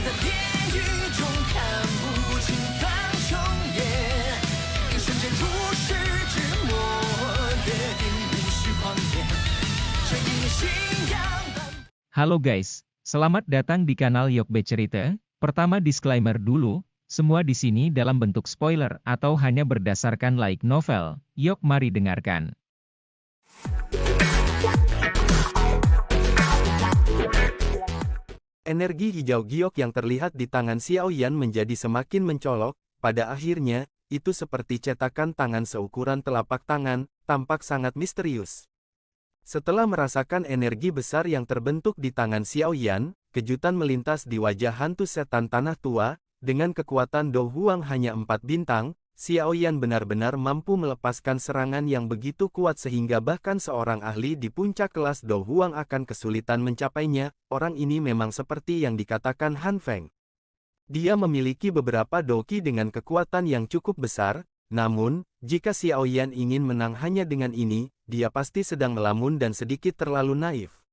在地狱中看不清苍穹野，一瞬间如释之末，约定无需狂野，这一念信仰。 Halo guys, selamat datang di kanal Yokbe Cerita. Pertama disclaimer dulu, semua di sini dalam bentuk spoiler atau hanya berdasarkan light novel. Yok mari dengarkan. Energi hijau giok yang terlihat di tangan Xiao Yan menjadi semakin mencolok, pada akhirnya, itu seperti cetakan tangan seukuran telapak tangan, tampak sangat misterius. Setelah merasakan energi besar yang terbentuk di tangan Xiao Yan, kejutan melintas di wajah hantu setan tanah tua, dengan kekuatan Do Huang hanya 4 bintang, Xiao Yan benar-benar mampu melepaskan serangan yang begitu kuat sehingga bahkan seorang ahli di puncak kelas Do Huang akan kesulitan mencapainya. Orang ini memang seperti yang dikatakan Han Feng. Dia memiliki beberapa doki dengan kekuatan yang cukup besar, namun, jika Xiao Yan ingin menang hanya dengan ini, dia pasti sedang melamun dan sedikit terlalu naif.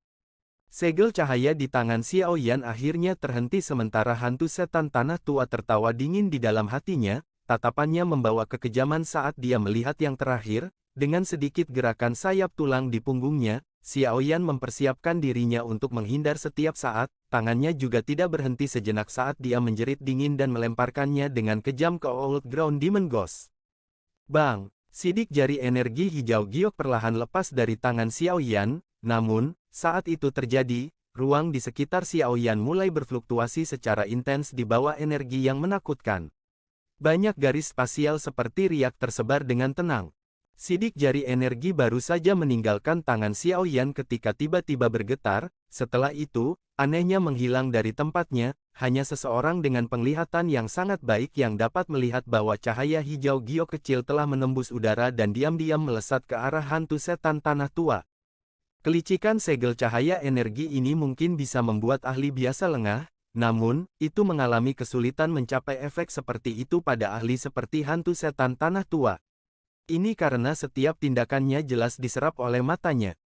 Segel cahaya di tangan Xiao Yan akhirnya terhenti sementara hantu setan tanah tua tertawa dingin di dalam hatinya, tatapannya membawa kekejaman saat dia melihat yang terakhir, dengan sedikit gerakan sayap tulang di punggungnya, Xiao Yan mempersiapkan dirinya untuk menghindar setiap saat, tangannya juga tidak berhenti sejenak saat dia menjerit dingin dan melemparkannya dengan kejam ke Old Ground Demon Ghost. Bang! Sidik jari energi hijau giok perlahan lepas dari tangan Xiao Yan, namun, saat itu terjadi, ruang di sekitar Xiao Yan mulai berfluktuasi secara intens di bawah energi yang menakutkan. Banyak garis spasial seperti riak tersebar dengan tenang. Sidik jari energi baru saja meninggalkan tangan Xiao Yan ketika tiba-tiba bergetar, setelah itu, anehnya menghilang dari tempatnya, hanya seseorang dengan penglihatan yang sangat baik yang dapat melihat bahwa cahaya hijau giok kecil telah menembus udara dan diam-diam melesat ke arah hantu setan tanah tua. Kelicikan segel cahaya energi ini mungkin bisa membuat ahli biasa lengah, namun, itu mengalami kesulitan mencapai efek seperti itu pada ahli seperti hantu setan tanah tua. Ini karena setiap tindakannya jelas diserap oleh matanya.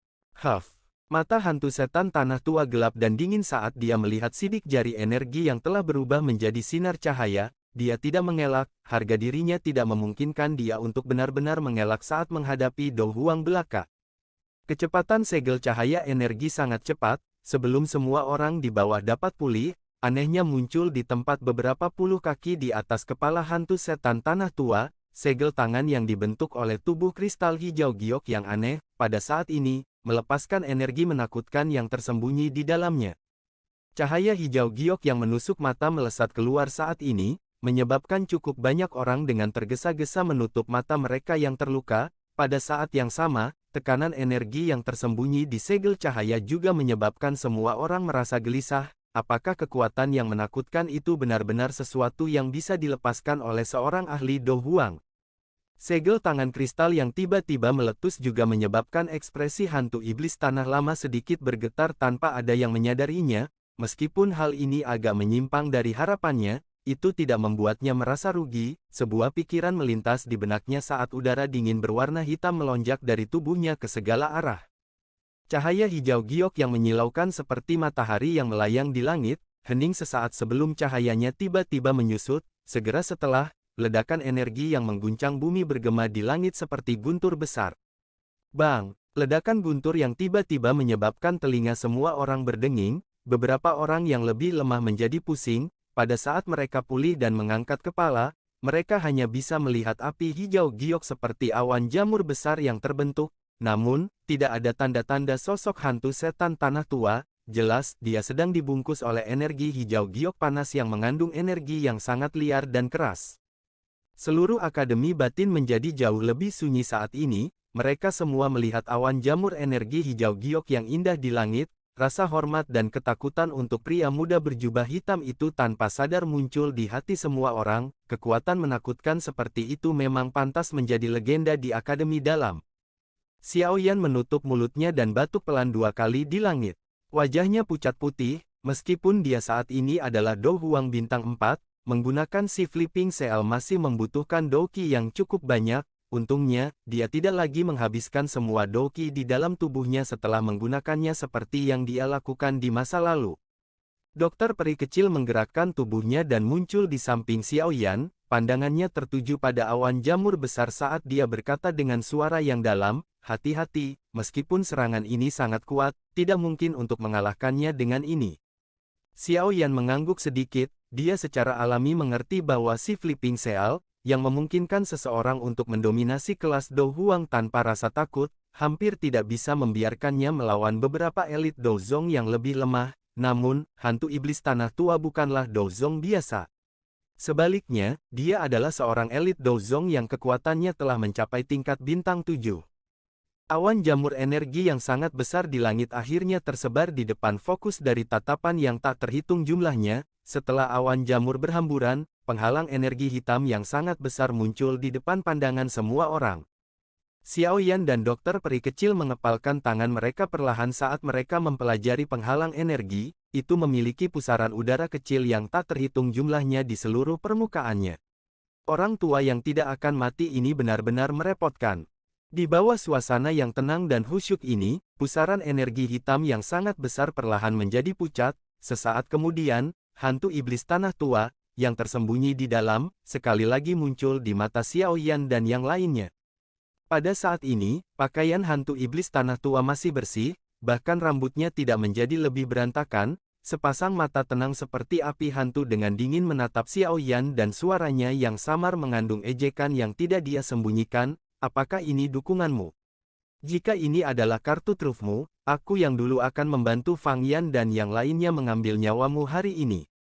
Huff! Mata hantu setan tanah tua gelap dan dingin saat dia melihat sidik jari energi yang telah berubah menjadi sinar cahaya. Dia tidak mengelak, harga dirinya tidak memungkinkan dia untuk benar-benar mengelak saat menghadapi Do Huang belaka. Kecepatan segel cahaya energi sangat cepat, sebelum semua orang di bawah dapat pulih, anehnya muncul di tempat beberapa puluh kaki di atas kepala hantu setan tanah tua, segel tangan yang dibentuk oleh tubuh kristal hijau giok yang aneh, pada saat ini, melepaskan energi menakutkan yang tersembunyi di dalamnya. Cahaya hijau giok yang menusuk mata melesat keluar saat ini, menyebabkan cukup banyak orang dengan tergesa-gesa menutup mata mereka yang terluka. Pada saat yang sama, tekanan energi yang tersembunyi di segel cahaya juga menyebabkan semua orang merasa gelisah. Apakah kekuatan yang menakutkan itu benar-benar sesuatu yang bisa dilepaskan oleh seorang ahli Do Huang? Segel tangan kristal yang tiba-tiba meletus juga menyebabkan ekspresi hantu iblis tanah lama sedikit bergetar tanpa ada yang menyadarinya. Meskipun hal ini agak menyimpang dari harapannya, itu tidak membuatnya merasa rugi. Sebuah pikiran melintas di benaknya saat udara dingin berwarna hitam melonjak dari tubuhnya ke segala arah. Cahaya hijau giok yang menyilaukan seperti matahari yang melayang di langit, hening sesaat sebelum cahayanya tiba-tiba menyusut, segera setelah, ledakan energi yang mengguncang bumi bergema di langit seperti guntur besar. Bang! Ledakan guntur yang tiba-tiba menyebabkan telinga semua orang berdenging, beberapa orang yang lebih lemah menjadi pusing, pada saat mereka pulih dan mengangkat kepala, mereka hanya bisa melihat api hijau giok seperti awan jamur besar yang terbentuk, namun, tidak ada tanda-tanda sosok hantu setan tanah tua, jelas dia sedang dibungkus oleh energi hijau giok panas yang mengandung energi yang sangat liar dan keras. Seluruh Akademi Batin menjadi jauh lebih sunyi saat ini, mereka semua melihat awan jamur energi hijau giok yang indah di langit, rasa hormat dan ketakutan untuk pria muda berjubah hitam itu tanpa sadar muncul di hati semua orang, kekuatan menakutkan seperti itu memang pantas menjadi legenda di Akademi Dalam. Xiao Yan menutup mulutnya dan batuk pelan 2 kali di langit. Wajahnya pucat putih, meskipun dia saat ini adalah Do Huang bintang 4, menggunakan si Flipping Seal masih membutuhkan doki yang cukup banyak. Untungnya, dia tidak lagi menghabiskan semua doki di dalam tubuhnya setelah menggunakannya seperti yang dia lakukan di masa lalu. Dokter peri kecil menggerakkan tubuhnya dan muncul di samping Xiao Yan, pandangannya tertuju pada awan jamur besar saat dia berkata dengan suara yang dalam, "Hati-hati, meskipun serangan ini sangat kuat, tidak mungkin untuk mengalahkannya dengan ini." Xiao Yan mengangguk sedikit, dia secara alami mengerti bahwa si Flipping Seal, yang memungkinkan seseorang untuk mendominasi kelas Do Huang tanpa rasa takut, hampir tidak bisa membiarkannya melawan beberapa elit Dozong yang lebih lemah. Namun, hantu iblis tanah tua bukanlah Dozong biasa. Sebaliknya, dia adalah seorang elit Dozong yang kekuatannya telah mencapai tingkat bintang 7. Awan jamur energi yang sangat besar di langit akhirnya tersebar di depan fokus dari tatapan yang tak terhitung jumlahnya. Setelah awan jamur berhamburan, penghalang energi hitam yang sangat besar muncul di depan pandangan semua orang. Xiao Yan dan dokter peri kecil mengepalkan tangan mereka perlahan saat mereka mempelajari penghalang energi, itu memiliki pusaran udara kecil yang tak terhitung jumlahnya di seluruh permukaannya. Orang tua yang tidak akan mati ini benar-benar merepotkan. Di bawah suasana yang tenang dan khusyuk ini, pusaran energi hitam yang sangat besar perlahan menjadi pucat. Sesaat kemudian, hantu iblis tanah tua, yang tersembunyi di dalam, sekali lagi muncul di mata Xiao Yan dan yang lainnya. Pada saat ini, pakaian hantu iblis tanah tua masih bersih, bahkan rambutnya tidak menjadi lebih berantakan, sepasang mata tenang seperti api hantu dengan dingin menatap Xiao Yan dan suaranya yang samar mengandung ejekan yang tidak dia sembunyikan, "Apakah ini dukunganmu? Jika ini adalah kartu trufmu, aku yang dulu akan membantu Fang Yan dan yang lainnya mengambil nyawamu hari ini."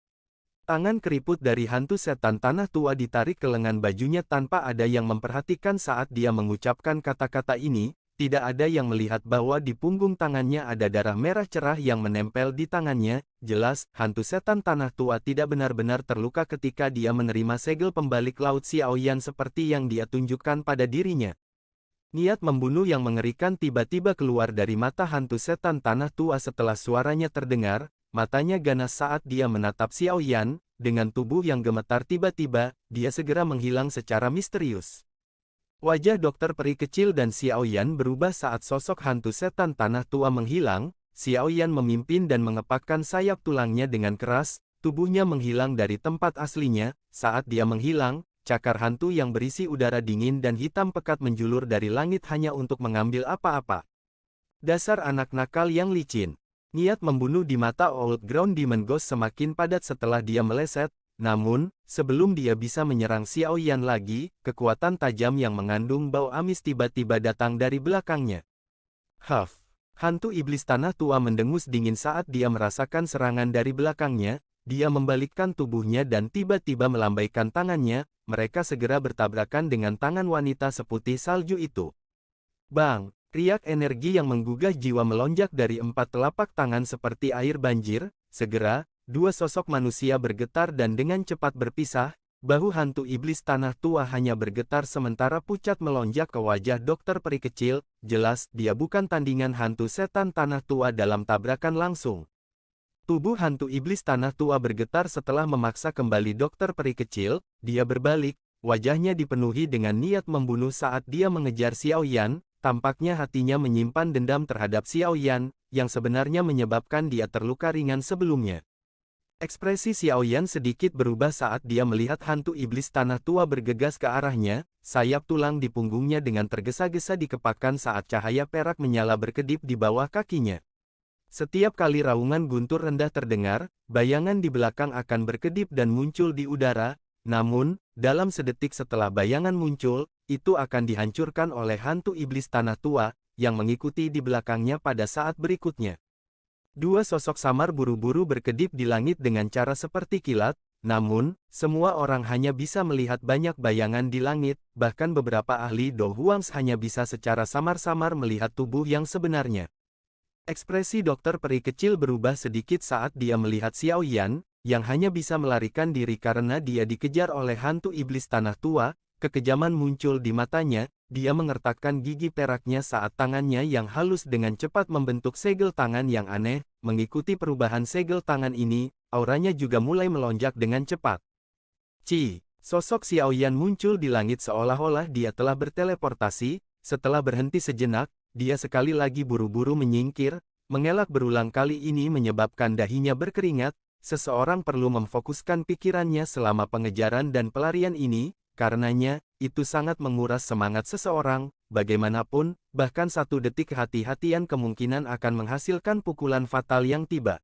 Tangan keriput dari hantu setan tanah tua ditarik ke lengan bajunya tanpa ada yang memperhatikan saat dia mengucapkan kata-kata ini. Tidak ada yang melihat bahwa di punggung tangannya ada darah merah cerah yang menempel di tangannya. Jelas, hantu setan tanah tua tidak benar-benar terluka ketika dia menerima segel pembalik laut Xiao Yan seperti yang dia tunjukkan pada dirinya. Niat membunuh yang mengerikan tiba-tiba keluar dari mata hantu setan tanah tua setelah suaranya terdengar. Matanya ganas saat dia menatap Xiao Yan, dengan tubuh yang gemetar tiba-tiba, dia segera menghilang secara misterius. Wajah dokter peri kecil dan Xiao Yan berubah saat sosok hantu setan tanah tua menghilang. Xiao Yan memimpin dan mengepakkan sayap tulangnya dengan keras, tubuhnya menghilang dari tempat aslinya. Saat dia menghilang, cakar hantu yang berisi udara dingin dan hitam pekat menjulur dari langit hanya untuk mengambil apa-apa. Dasar anak nakal yang licin. Niat membunuh di mata Old Ground Demon Ghost semakin padat setelah dia meleset, namun, sebelum dia bisa menyerang Xiao Yan lagi, kekuatan tajam yang mengandung bau amis tiba-tiba datang dari belakangnya. Huff! Hantu iblis tanah tua mendengus dingin saat dia merasakan serangan dari belakangnya. Dia membalikkan tubuhnya dan tiba-tiba melambaikan tangannya. Mereka segera bertabrakan dengan tangan wanita seputih salju itu. Bang! Riak energi yang menggugah jiwa melonjak dari 4 telapak tangan seperti air banjir. Segera, dua sosok manusia bergetar dan dengan cepat berpisah. Bahu hantu iblis tanah tua hanya bergetar sementara pucat melonjak ke wajah dokter peri kecil. Jelas, dia bukan tandingan hantu setan tanah tua dalam tabrakan langsung. Tubuh hantu iblis tanah tua bergetar setelah memaksa kembali dokter peri kecil. Dia berbalik, wajahnya dipenuhi dengan niat membunuh saat dia mengejar Xiao Yan. Tampaknya hatinya menyimpan dendam terhadap Xiao Yan, yang sebenarnya menyebabkan dia terluka ringan sebelumnya. Ekspresi Xiao Yan sedikit berubah saat dia melihat hantu iblis tanah tua bergegas ke arahnya. Sayap tulang di punggungnya dengan tergesa-gesa dikepakkan saat cahaya perak menyala berkedip di bawah kakinya. Setiap kali raungan guntur rendah terdengar, bayangan di belakang akan berkedip dan muncul di udara. Namun, dalam sedetik setelah bayangan muncul, itu akan dihancurkan oleh hantu iblis tanah tua, yang mengikuti di belakangnya pada saat berikutnya. Dua sosok samar buru-buru berkedip di langit dengan cara seperti kilat, namun, semua orang hanya bisa melihat banyak bayangan di langit, bahkan beberapa ahli Do Huang hanya bisa secara samar-samar melihat tubuh yang sebenarnya. Ekspresi dokter peri kecil berubah sedikit saat dia melihat Xiao Yan, yang hanya bisa melarikan diri karena dia dikejar oleh hantu iblis tanah tua. Kekejaman muncul di matanya, dia mengertakkan gigi peraknya saat tangannya yang halus dengan cepat membentuk segel tangan yang aneh. Mengikuti perubahan segel tangan ini, auranya juga mulai melonjak dengan cepat. Sosok Xiao Yan muncul di langit seolah-olah dia telah berteleportasi. Setelah berhenti sejenak, dia sekali lagi buru-buru menyingkir. Mengelak berulang kali ini menyebabkan dahinya berkeringat. seseorang perlu memfokuskan pikirannya selama pengejaran dan pelarian ini, karenanya, itu sangat menguras semangat seseorang, bagaimanapun, bahkan 1 detik kehati-hatian kemungkinan akan menghasilkan pukulan fatal yang tiba.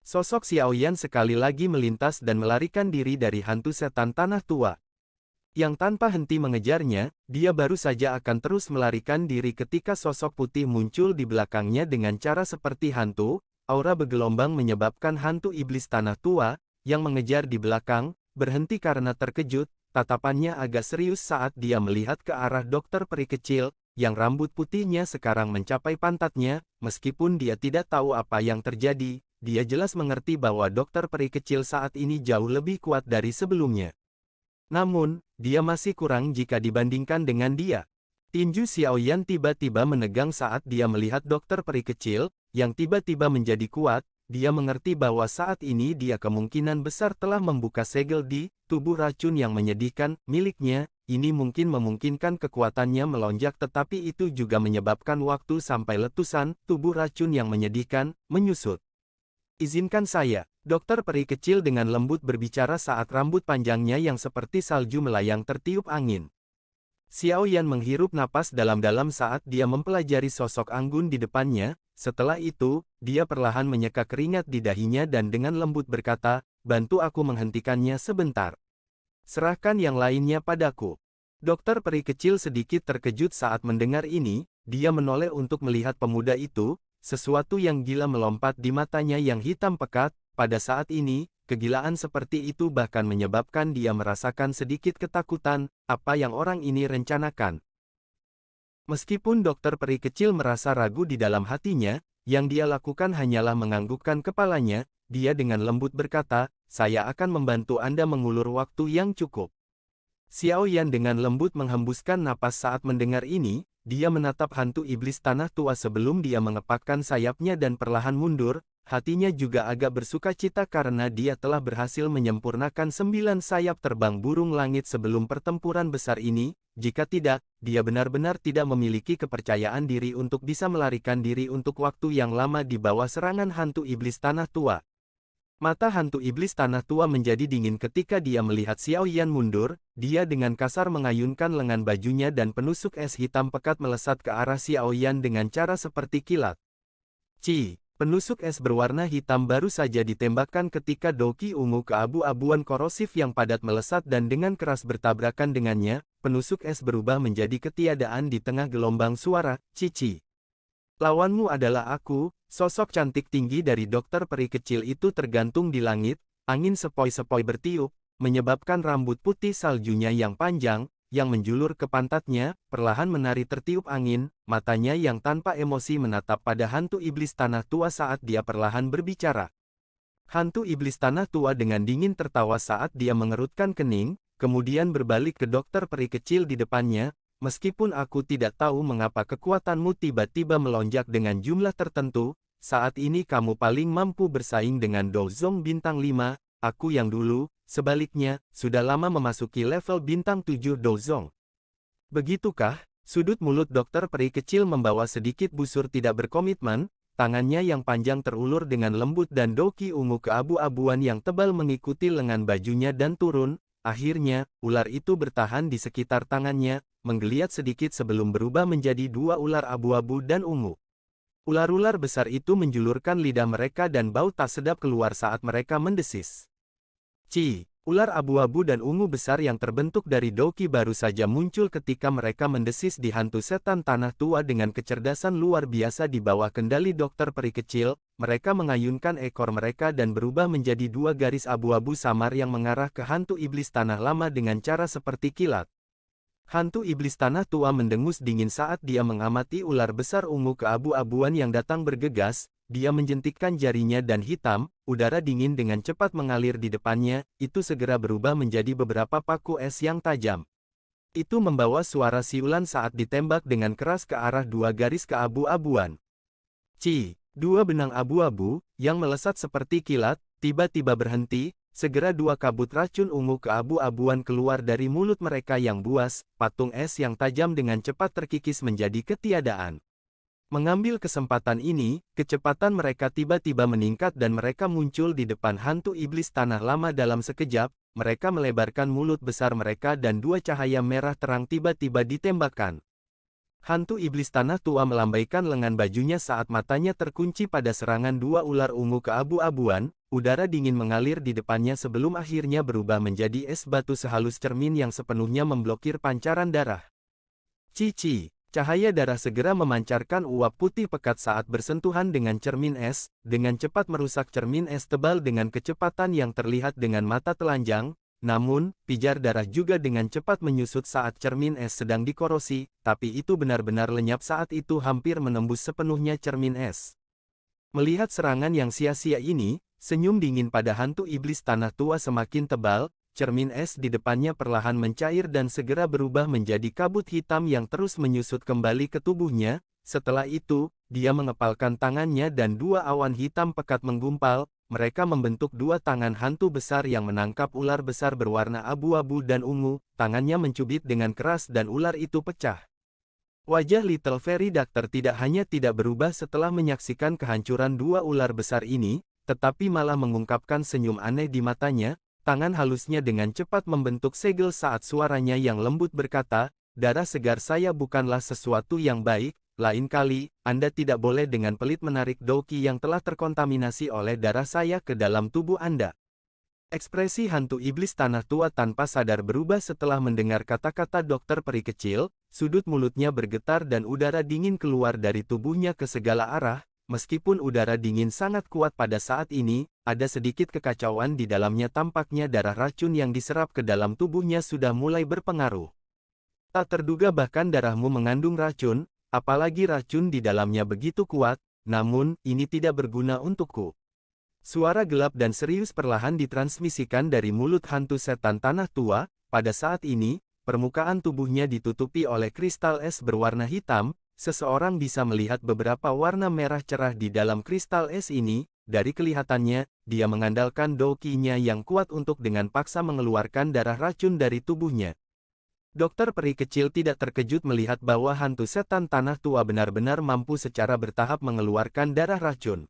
Sosok Xiaoyan sekali lagi melintas dan melarikan diri dari hantu setan tanah tua. Yang tanpa henti mengejarnya, dia baru saja akan terus melarikan diri ketika sosok putih muncul di belakangnya dengan cara seperti hantu, aura bergelombang menyebabkan hantu iblis tanah tua, yang mengejar di belakang, berhenti karena terkejut, tatapannya agak serius saat dia melihat ke arah dokter peri kecil, yang rambut putihnya sekarang mencapai pantatnya, meskipun dia tidak tahu apa yang terjadi, dia jelas mengerti bahwa dokter peri kecil saat ini jauh lebih kuat dari sebelumnya. Namun, dia masih kurang jika dibandingkan dengan dia. Tinju Xiaoyan tiba-tiba menegang saat dia melihat dokter peri kecil, yang tiba-tiba menjadi kuat. Dia mengerti bahwa saat ini dia kemungkinan besar telah membuka segel di tubuh racun yang menyedihkan miliknya. Ini mungkin memungkinkan kekuatannya melonjak, tetapi itu juga menyebabkan waktu sampai letusan tubuh racun yang menyedihkan menyusut. Izinkan saya, dokter peri kecil dengan lembut berbicara saat rambut panjangnya yang seperti salju melayang tertiup angin. Xiaoyan menghirup napas dalam-dalam saat dia mempelajari sosok anggun di depannya. Setelah itu, dia perlahan menyeka keringat di dahinya dan dengan lembut berkata, "Bantu aku menghentikannya sebentar. Serahkan yang lainnya padaku." Dokter peri kecil sedikit terkejut saat mendengar ini. Dia menoleh untuk melihat pemuda itu. Sesuatu yang gila melompat di matanya yang hitam pekat. Pada saat ini, kegilaan seperti itu bahkan menyebabkan dia merasakan sedikit ketakutan. Apa yang orang ini rencanakan? Meskipun dokter peri kecil merasa ragu di dalam hatinya, yang dia lakukan hanyalah menganggukkan kepalanya. Dia dengan lembut berkata, "Saya akan membantu Anda mengulur waktu yang cukup." Xiaoyan dengan lembut menghembuskan napas saat mendengar ini. Dia menatap hantu iblis tanah tua sebelum dia mengepakkan sayapnya dan perlahan mundur. Hatinya juga agak bersuka cita karena dia telah berhasil menyempurnakan 9 sayap terbang burung langit sebelum pertempuran besar ini. Jika tidak, dia benar-benar tidak memiliki kepercayaan diri untuk bisa melarikan diri untuk waktu yang lama di bawah serangan hantu iblis tanah tua. Mata hantu iblis tanah tua menjadi dingin ketika dia melihat Xiaoyan mundur. Dia dengan kasar mengayunkan lengan bajunya dan penusuk es hitam pekat melesat ke arah Xiaoyan dengan cara seperti kilat. Penusuk es berwarna hitam baru saja ditembakkan ketika doki ungu keabu-abuan korosif yang padat melesat dan dengan keras bertabrakan dengannya. Penusuk es berubah menjadi ketiadaan di tengah gelombang suara, "Cici. Lawanmu adalah aku." Sosok cantik tinggi dari dokter peri kecil itu tergantung di langit. Angin sepoi-sepoi bertiup, menyebabkan rambut putih saljunya yang panjang, yang menjulur ke pantatnya, perlahan menari tertiup angin. Matanya yang tanpa emosi menatap pada hantu iblis tanah tua saat dia perlahan berbicara. Hantu iblis tanah tua dengan dingin tertawa saat dia mengerutkan kening, kemudian berbalik ke dokter peri kecil di depannya. "Meskipun aku tidak tahu mengapa kekuatanmu tiba-tiba melonjak dengan jumlah tertentu, saat ini kamu paling mampu bersaing dengan Dozong bintang 5, aku yang dulu, sebaliknya, sudah lama memasuki level bintang 7 Dozong." "Begitukah?" Sudut mulut dokter peri kecil membawa sedikit busur tidak berkomitmen, tangannya yang panjang terulur dengan lembut dan doki ungu keabu-abuan yang tebal mengikuti lengan bajunya dan turun. Akhirnya, ular itu bertahan di sekitar tangannya, menggeliat sedikit sebelum berubah menjadi 2 ular abu-abu dan ungu. Ular-ular besar itu menjulurkan lidah mereka dan bau tak sedap keluar saat mereka mendesis. Ular abu-abu dan ungu besar yang terbentuk dari doki baru saja muncul ketika mereka mendesis di hantu setan tanah tua dengan kecerdasan luar biasa di bawah kendali dokter peri kecil. Mereka mengayunkan ekor mereka dan berubah menjadi 2 garis abu-abu samar yang mengarah ke hantu iblis tanah lama dengan cara seperti kilat. Hantu iblis tanah tua mendengus dingin saat dia mengamati ular besar ungu keabu-abuan yang datang bergegas. Dia menjentikkan jarinya dan hitam, udara dingin dengan cepat mengalir di depannya. Itu segera berubah menjadi beberapa paku es yang tajam. Itu membawa suara siulan saat ditembak dengan keras ke arah 2 garis keabu-abuan. 2 benang abu-abu, yang melesat seperti kilat, tiba-tiba berhenti. Segera 2 kabut racun ungu keabu-abuan keluar dari mulut mereka yang buas. Patung es yang tajam dengan cepat terkikis menjadi ketiadaan. Mengambil kesempatan ini, kecepatan mereka tiba-tiba meningkat dan mereka muncul di depan hantu iblis tanah lama dalam sekejap. Mereka melebarkan mulut besar mereka dan dua cahaya merah terang tiba-tiba ditembakkan. Hantu iblis tanah tua melambaikan lengan bajunya saat matanya terkunci pada serangan dua ular ungu keabu-abuan. Udara dingin mengalir di depannya sebelum akhirnya berubah menjadi es batu sehalus cermin yang sepenuhnya memblokir pancaran darah. Cici. Cahaya darah segera memancarkan uap putih pekat saat bersentuhan dengan cermin es, dengan cepat merusak cermin es tebal dengan kecepatan yang terlihat dengan mata telanjang. Namun, pijar darah juga dengan cepat menyusut saat cermin es sedang dikorosi, tapi itu benar-benar lenyap saat itu hampir menembus sepenuhnya cermin es. Melihat serangan yang sia-sia ini, senyum dingin pada hantu iblis tanah tua semakin tebal. Cermin es di depannya perlahan mencair dan segera berubah menjadi kabut hitam yang terus menyusut kembali ke tubuhnya. Setelah itu, dia mengepalkan tangannya dan dua awan hitam pekat menggumpal. Mereka membentuk dua tangan hantu besar yang menangkap ular besar berwarna abu-abu dan ungu. Tangannya mencubit dengan keras dan ular itu pecah. Wajah Little Fairy Doctor tidak hanya tidak berubah setelah menyaksikan kehancuran dua ular besar ini, tetapi malah mengungkapkan senyum aneh di matanya. Tangan halusnya dengan cepat membentuk segel saat suaranya yang lembut berkata, "Darah segar saya bukanlah sesuatu yang baik, lain kali, Anda tidak boleh dengan pelit menarik Doki yang telah terkontaminasi oleh darah saya ke dalam tubuh Anda." Ekspresi hantu iblis tanah tua tanpa sadar berubah setelah mendengar kata-kata dokter peri kecil, sudut mulutnya bergetar dan udara dingin keluar dari tubuhnya ke segala arah. Meskipun udara dingin sangat kuat pada saat ini, ada sedikit kekacauan di dalamnya. Tampaknya darah racun yang diserap ke dalam tubuhnya sudah mulai berpengaruh. Tak terduga bahkan darahmu mengandung racun, apalagi racun di dalamnya begitu kuat, namun, ini tidak berguna untukku. Suara gelap dan serius perlahan ditransmisikan dari mulut hantu setan tanah tua. Pada saat ini, permukaan tubuhnya ditutupi oleh kristal es berwarna hitam. Seseorang bisa melihat beberapa warna merah cerah di dalam kristal es ini. Dari kelihatannya, dia mengandalkan Doki-nya yang kuat untuk dengan paksa mengeluarkan darah racun dari tubuhnya. Dokter peri kecil tidak terkejut melihat bahwa hantu setan tanah tua benar-benar mampu secara bertahap mengeluarkan darah racun.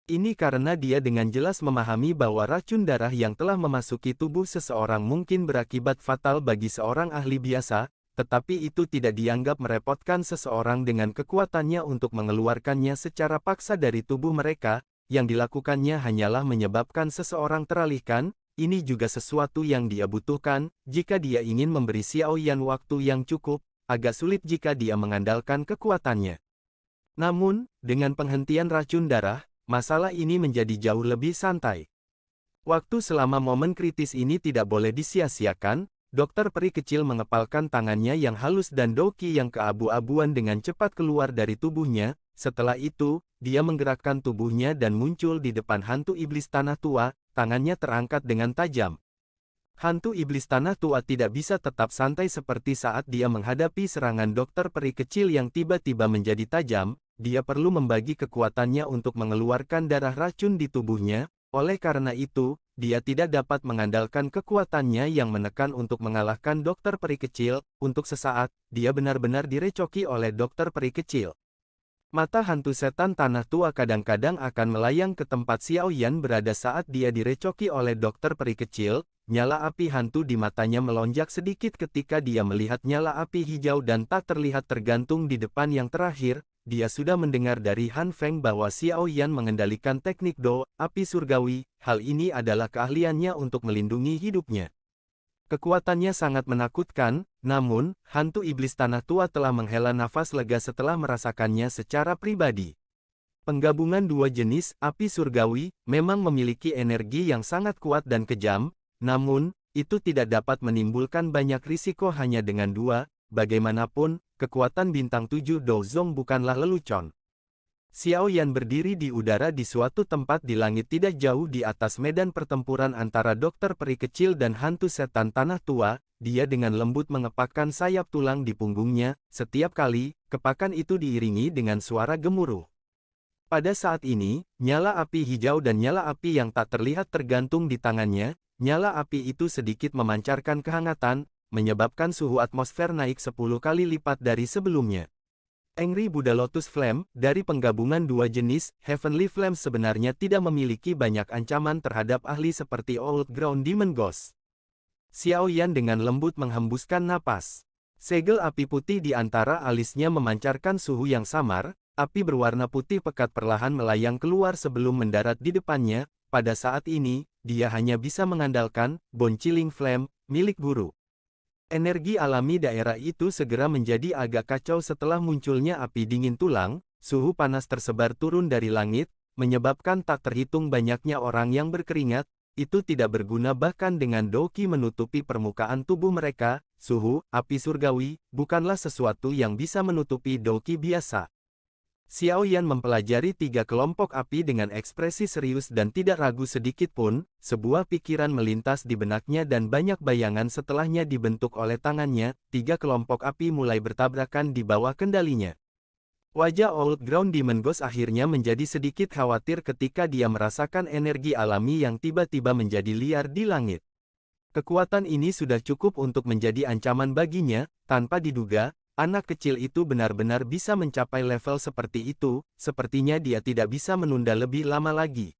Ini karena dia dengan jelas memahami bahwa racun darah yang telah memasuki tubuh seseorang mungkin berakibat fatal bagi seorang ahli biasa. Tetapi itu tidak dianggap merepotkan seseorang dengan kekuatannya untuk mengeluarkannya secara paksa dari tubuh mereka. Yang dilakukannya hanyalah menyebabkan seseorang teralihkan. Ini juga sesuatu yang dia butuhkan. Jika dia ingin memberi Xiao Yan waktu yang cukup, agak sulit jika dia mengandalkan kekuatannya. Namun, dengan penghentian racun darah, masalah ini menjadi jauh lebih santai. Waktu selama momen kritis ini tidak boleh disia-siakan. Dokter peri kecil mengepalkan tangannya yang halus dan Doki yang keabu-abuan dengan cepat keluar dari tubuhnya. Setelah itu, dia menggerakkan tubuhnya dan muncul di depan hantu iblis tanah tua. Tangannya terangkat dengan tajam. Hantu iblis tanah tua tidak bisa tetap santai seperti saat dia menghadapi serangan dokter peri kecil yang tiba-tiba menjadi tajam. Dia perlu membagi kekuatannya untuk mengeluarkan darah racun di tubuhnya. Oleh karena itu, dia tidak dapat mengandalkan kekuatannya yang menekan untuk mengalahkan dokter peri kecil. Untuk sesaat, dia benar-benar direcoki oleh dokter peri kecil. Mata hantu setan tanah tua kadang-kadang akan melayang ke tempat Xiao Yan berada saat dia direcoki oleh dokter peri kecil. Nyala api hantu di matanya melonjak sedikit ketika dia melihat nyala api hijau dan tak terlihat tergantung di depan yang terakhir. Dia sudah mendengar dari Han Feng bahwa Xiao Yan mengendalikan teknik Do, api surgawi. Hal ini adalah keahliannya untuk melindungi hidupnya. Kekuatannya sangat menakutkan, namun, hantu iblis tanah tua telah menghela nafas lega setelah merasakannya secara pribadi. Penggabungan dua jenis, api surgawi, memang memiliki energi yang sangat kuat dan kejam, namun, itu tidak dapat menimbulkan banyak risiko hanya dengan dua. Bagaimanapun, kekuatan bintang 7 Douzong bukanlah lelucon. Xiao Yan berdiri di udara di suatu tempat di langit tidak jauh di atas medan pertempuran antara dokter peri kecil dan hantu setan tanah tua. Dia dengan lembut mengepakkan sayap tulang di punggungnya. Setiap kali, kepakan itu diiringi dengan suara gemuruh. Pada saat ini, nyala api hijau dan nyala api yang tak terlihat tergantung di tangannya. Nyala api itu sedikit memancarkan kehangatan, menyebabkan suhu atmosfer naik 10 kali lipat dari sebelumnya. Angry Buddha Lotus Flame, dari penggabungan dua jenis, Heavenly Flame sebenarnya tidak memiliki banyak ancaman terhadap ahli seperti Old Ground Demon Ghost. Xiao Yan dengan lembut menghembuskan napas. Segel api putih di antara alisnya memancarkan suhu yang samar, api berwarna putih pekat perlahan melayang keluar sebelum mendarat di depannya. Pada saat ini, dia hanya bisa mengandalkan Bone Chilling Flame, milik guru. Energi alami daerah itu segera menjadi agak kacau setelah munculnya api dingin tulang, suhu panas tersebar turun dari langit, menyebabkan tak terhitung banyaknya orang yang berkeringat, itu tidak berguna bahkan dengan Doki menutupi permukaan tubuh mereka, suhu, api surgawi, bukanlah sesuatu yang bisa menutupi Doki biasa. Xiao Yan mempelajari tiga kelompok api dengan ekspresi serius dan tidak ragu sedikit pun, sebuah pikiran melintas di benaknya dan banyak bayangan setelahnya dibentuk oleh tangannya, tiga kelompok api mulai bertabrakan di bawah kendalinya. Wajah Old Ground Demon Ghost akhirnya menjadi sedikit khawatir ketika dia merasakan energi alami yang tiba-tiba menjadi liar di langit. Kekuatan ini sudah cukup untuk menjadi ancaman baginya, tanpa diduga. Anak kecil itu benar-benar bisa mencapai level seperti itu, sepertinya dia tidak bisa menunda lebih lama lagi.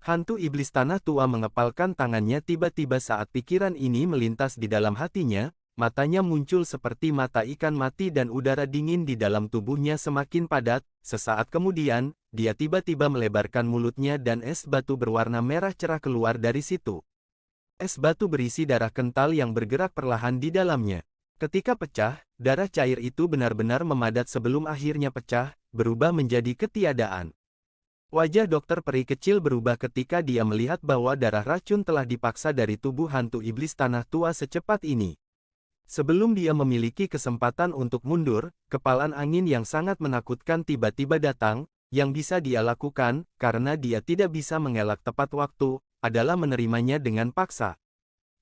Hantu iblis tanah tua mengepalkan tangannya tiba-tiba saat pikiran ini melintas di dalam hatinya, matanya muncul seperti mata ikan mati dan udara dingin di dalam tubuhnya semakin padat, sesaat kemudian, dia tiba-tiba melebarkan mulutnya dan es batu berwarna merah cerah keluar dari situ. Es batu berisi darah kental yang bergerak perlahan di dalamnya. Ketika pecah, darah cair itu benar-benar memadat sebelum akhirnya pecah, berubah menjadi ketiadaan. Wajah dokter peri kecil berubah ketika dia melihat bahwa darah racun telah dipaksa dari tubuh hantu iblis tanah tua secepat ini. Sebelum dia memiliki kesempatan untuk mundur, kepalan angin yang sangat menakutkan tiba-tiba datang, yang bisa dia lakukan, karena dia tidak bisa mengelak tepat waktu, adalah menerimanya dengan paksa.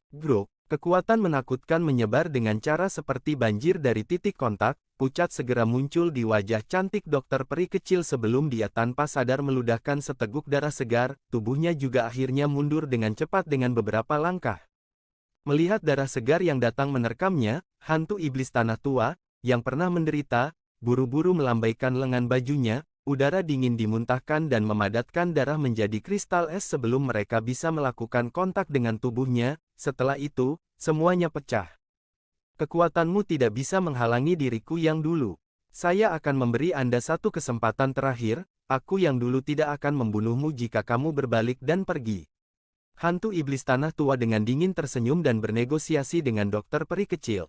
Grok. Kekuatan menakutkan menyebar dengan cara seperti banjir dari titik kontak, pucat segera muncul di wajah cantik dokter peri kecil sebelum dia tanpa sadar meludahkan seteguk darah segar, tubuhnya juga akhirnya mundur dengan cepat dengan beberapa langkah. Melihat darah segar yang datang menerkamnya, hantu iblis tanah tua, yang pernah menderita, buru-buru melambaikan lengan bajunya, udara dingin dimuntahkan dan memadatkan darah menjadi kristal es sebelum mereka bisa melakukan kontak dengan tubuhnya. Setelah itu, semuanya pecah. Kekuatanmu tidak bisa menghalangi diriku yang dulu. Saya akan memberi Anda satu kesempatan terakhir, aku yang dulu tidak akan membunuhmu jika kamu berbalik dan pergi. Hantu iblis tanah tua dengan dingin tersenyum dan bernegosiasi dengan dokter peri kecil.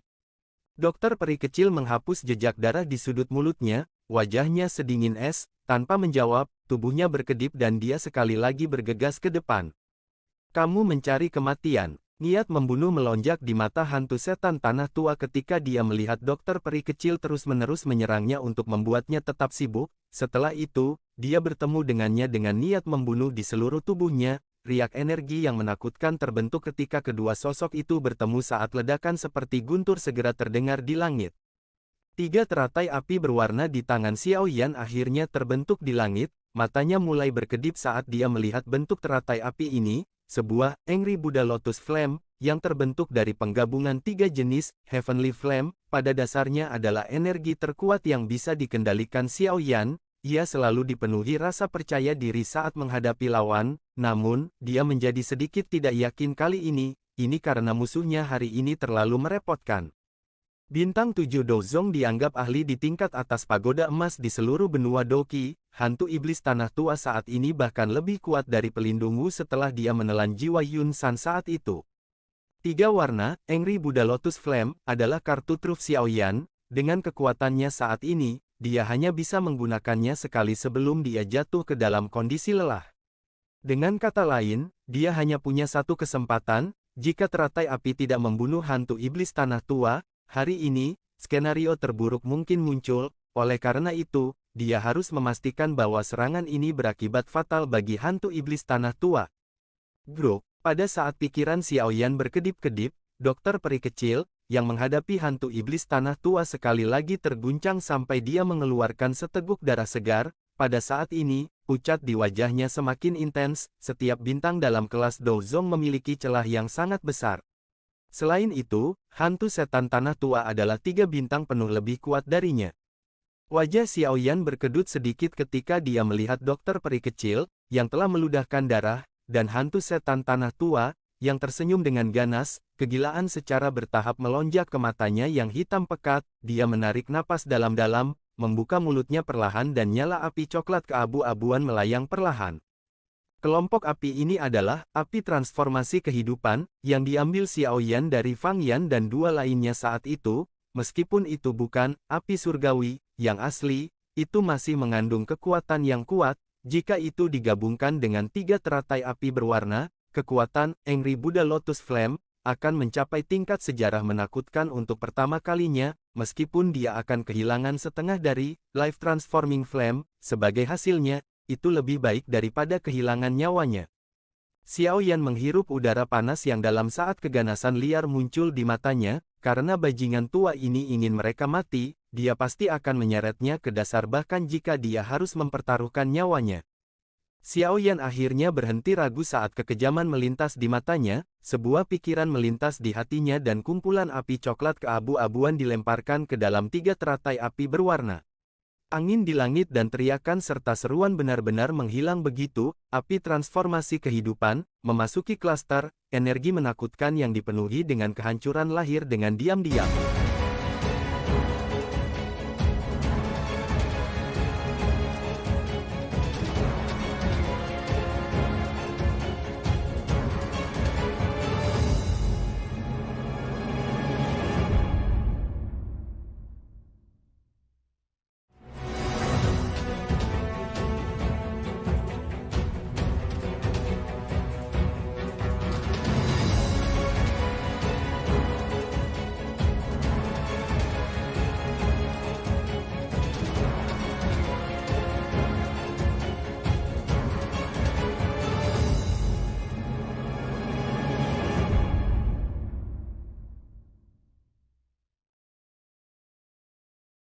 Dokter peri kecil menghapus jejak darah di sudut mulutnya, wajahnya sedingin es, tanpa menjawab, tubuhnya berkedip dan dia sekali lagi bergegas ke depan. Kamu mencari kematian. Niat membunuh melonjak di mata hantu setan tanah tua ketika dia melihat dokter peri kecil terus-menerus menyerangnya untuk membuatnya tetap sibuk. Setelah itu, dia bertemu dengannya dengan niat membunuh di seluruh tubuhnya. Riak energi yang menakutkan terbentuk ketika kedua sosok itu bertemu saat ledakan seperti guntur segera terdengar di langit. Tiga teratai api berwarna di tangan Xiao Yan akhirnya terbentuk di langit, matanya mulai berkedip saat dia melihat bentuk teratai api ini. Sebuah Angry Buddha Lotus Flame, yang terbentuk dari penggabungan tiga jenis, Heavenly Flame, pada dasarnya adalah energi terkuat yang bisa dikendalikan Xiao Yan. Ia selalu dipenuhi rasa percaya diri saat menghadapi lawan, namun, dia menjadi sedikit tidak yakin kali ini karena musuhnya hari ini terlalu merepotkan. Bintang 7 Dozong dianggap ahli di tingkat atas pagoda emas di seluruh benua Doki, hantu iblis tanah tua saat ini bahkan lebih kuat dari pelindung Wu setelah dia menelan jiwa Yun San saat itu. Tiga warna, Angry Buddha Lotus Flame, adalah kartu truf Xiao Yan. Dengan kekuatannya saat ini, dia hanya bisa menggunakannya sekali sebelum dia jatuh ke dalam kondisi lelah. Dengan kata lain, dia hanya punya satu kesempatan, jika teratai api tidak membunuh hantu iblis tanah tua. Hari ini, skenario terburuk mungkin muncul, oleh karena itu, dia harus memastikan bahwa serangan ini berakibat fatal bagi hantu iblis tanah tua. Grok, pada saat pikiran Xiao Yan berkedip-kedip, dokter peri kecil, yang menghadapi hantu iblis tanah tua sekali lagi terguncang sampai dia mengeluarkan seteguk darah segar. Pada saat ini, pucat di wajahnya semakin intens, setiap bintang dalam kelas Dozong memiliki celah yang sangat besar. Selain itu, hantu setan tanah tua adalah 3 bintang penuh lebih kuat darinya. Wajah Xiao Yan berkedut sedikit ketika dia melihat dokter peri kecil, yang telah meludahkan darah, dan hantu setan tanah tua, yang tersenyum dengan ganas. Kegilaan secara bertahap melonjak ke matanya yang hitam pekat. Dia menarik napas dalam-dalam, membuka mulutnya perlahan dan nyala api coklat keabu-abuan melayang perlahan. Kelompok api ini adalah api transformasi kehidupan, yang diambil Xiao Yan dari Fang Yan dan dua lainnya saat itu. Meskipun itu bukan api surgawi yang asli, itu masih mengandung kekuatan yang kuat. Jika itu digabungkan dengan 3 teratai api berwarna, kekuatan Angry Buddha Lotus Flame akan mencapai tingkat sejarah menakutkan untuk pertama kalinya, meskipun dia akan kehilangan setengah dari Life Transforming Flame. Sebagai hasilnya, itu lebih baik daripada kehilangan nyawanya. Xiao Yan menghirup udara panas yang dalam saat keganasan liar muncul di matanya. Karena bajingan tua ini ingin mereka mati, dia pasti akan menyeretnya ke dasar bahkan jika dia harus mempertaruhkan nyawanya. Xiao Yan akhirnya berhenti ragu saat kekejaman melintas di matanya, sebuah pikiran melintas di hatinya dan kumpulan api coklat keabu-abuan dilemparkan ke dalam 3 teratai api berwarna. Angin di langit dan teriakan serta seruan benar-benar menghilang begitu, api transformasi kehidupan, memasuki klaster, energi menakutkan yang dipenuhi dengan kehancuran lahir dengan diam-diam.